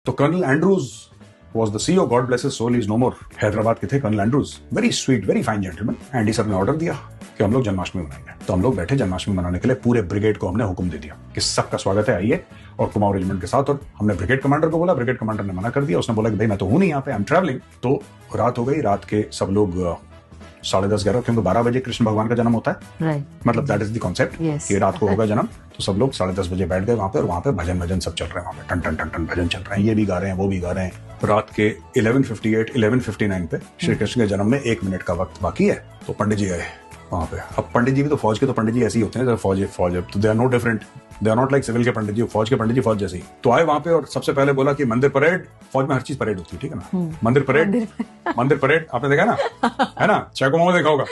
तो colonel Andrews was the CEO, God bless his soul, he is no more. Hyderabad के थे colonel Andrews, very sweet, very fine gentleman. Andy sir ने order दिया कि हम लोग जन्माष्टमी मनाएंगे, तो हम लोग बैठे जन्माष्टमी मनाने के लिए। पूरे ब्रिगेड को हमने हुक्म दे दिया कि सबका स्वागत है, आइए, और कुमाऊं रेजिमेंट के साथ। और हमने ब्रिगेड कमांडर को बोला, ब्रिगेड कमांडर ने मना कर दिया। उसने बोला कि भाई मैं तो हूं नहीं यहाँ पे, आई एम ट्रैवलिंग। तो रात हो गई, रात के सब लोग 10:30-11, क्योंकि 12 बजे कृष्ण भगवान का जन्म होता है, मतलब दैट इज द कॉन्सेप्ट कि रात को होगा जन्म। तो सब लोग 10:30 बजे बैठ गए वहां पे, और वहां पे भजन सब चल रहे हैं, वहां पे टन टन टन टन भजन चल रहे हैं, ये भी गा रहे हैं, वो भी गा रहे हैं। रात के 11:58, 11:59 पे श्री कृष्ण के जन्म में 1 मिनट का वक्त बाकी है। तो पंडित जी आए वहां पे। अब पंडित जी भी तो फौज के, तो पंडित जी ऐसे ही होते हैं, फौज तो they are no different, they are not like civil के पंडित जी। फौज के पंडित जी फौज जैसे ही तो आए वहां पे, और सबसे पहले बोला कि मंदिर परेड। फौज में हर चीज परेड होती है, ठीक है ना, मंदिर परेड आपने देखा ना, है ना, चेको में देखा होगा,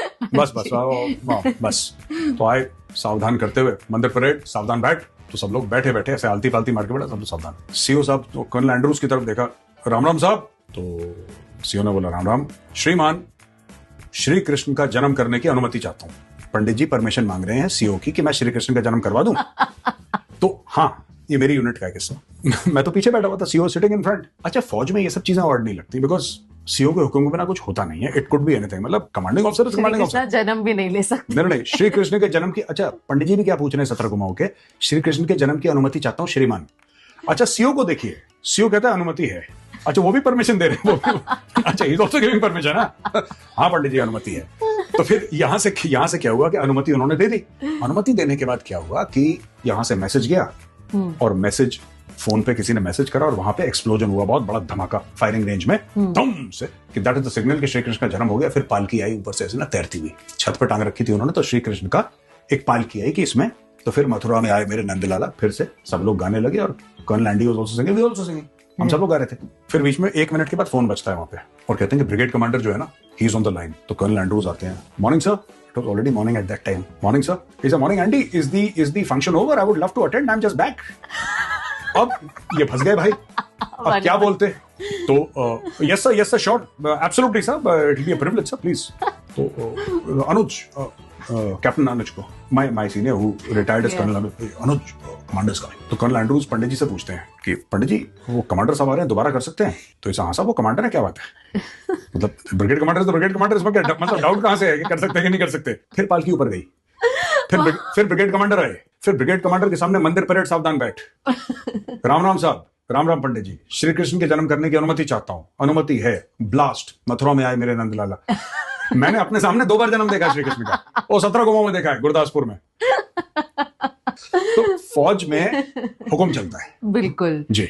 बस। तो आए सावधान करते हुए, मंदिर परेड, सावधान बैठ। तो सब लोग बैठे बैठे ऐसे आलती पालती मार के बैठा, सब लोग सावधान। सीओ साहब तो कर्नल एंड्रूज की तरफ देखा, राम राम साहब। तो सीओ ने बोला, राम राम श्रीमान, श्री कृष्ण का जन्म करने की अनुमति चाहता हूं। पंडित जी परमिशन मांग रहे हैं सीओ की कि मैं श्री कृष्ण का जन्म करवा दूं। तो हाँ, ये मेरी यूनिट का किस्सा। मैं तो पीछे बैठा हुआ था, सीओ सिटिंग इन फ्रंट। अच्छा, फौज में ये सब चीजें ऑड नहीं लगती, बिकॉज सीओ के हुक्म के बिना कुछ होता नहीं है। इट कुड बी एनीथिंग, मतलब कमांडिंग ऑफिसर कमांडिंग ऑफिसर, जन्म भी नहीं ले सकते। नहीं, श्री कृष्ण के जन्म की। अच्छा, पंडित जी भी क्या पूछ रहे हैं 17 कुमाऊं के, श्री कृष्ण के जन्म की अनुमति चाहता हूं श्रीमान। अच्छा, सीओ को देखिए, सीओ कहता है अनुमति है। अच्छा, वो भी परमिशन दे रहे हैं, अच्छा, ही ऑल्सो गिविंग परमिशन है। हाँ पंडित जी, अनुमति है। तो फिर यहाँ से क्या हुआ कि अनुमति उन्होंने दे दी। अनुमति देने के बाद क्या हुआ कि यहाँ से मैसेज गया, और मैसेज फोन पे किसी ने मैसेज करा, और वहां पे एक्सप्लोजन हुआ, बहुत बड़ा धमाका फायरिंग रेंज में, धम से, कि दैट इज द सिग्नल कि श्री कृष्ण का जन्म हो गया। फिर पालकी आई ऊपर से ऐसे ना तैरती हुई, छत पर टांग रखी थी उन्होंने, तो श्री कृष्ण का एक पालकी आई कि इसमें। तो फिर मथुरा में आए मेरे नंदलाला, फिर से सब लोग गाने लगे, और colonel Andy was also singing, we also singing, हम सब लोग गा रहे थे। फिर बीच में 1 मिनट के बाद फोन बजता है वहां पे, और कहते हैं कि ब्रिगेड कमांडर जो है ना, he is on the line. तो कर्नल एंड्रूज आते हैं, morning sir. It was already morning at that time. Morning, sir. He said, morning, Andy. Is the function over? I would love to attend. I'm just back. अब ये फंस गए भाई, अब क्या बोलते? तो yes sir, sure, absolutely sir, it will be a privilege sir, please. तो अनुज, कैप्टन अनुज को, my senior who retired as Colonel Anuj, commanders का। तो कर्नल एंड्रूज पंडित जी से पूछते हैं कि पंडित जी, वो कमांडर साहब आ रहे हैं, दोबारा कर सकते हैं? तो ऐसा, हाँ साहब, वो कमांडर है, क्या बात है, मतलब ब्रिगेड कमांडर तो ब्रिगेड कमांडर, इसमें क्या मतलब डाउट कहां से है कि कर सकते हैं कि नहीं कर सकते? फिर पालकी ऊपर गई, फिर ब्रिगेड कमांडर आए, फिर ब्रिगेड कमांडर के सामने मंदिर परेड, सावधान बैठ। राम राम साहब, राम राम पंडित जी, श्री कृष्ण के जन्म करने की अनुमति चाहता हूँ। अनुमति है, ब्लास्ट। मथुरा में आए मेरे नंदलाला। मैंने अपने सामने 2 बार जन्म देखा श्री कृष्ण का, वो 17 कुमाऊं में देखा है, गुरदासपुर में। तो फौज में हुक्म चलता है, बिल्कुल जी।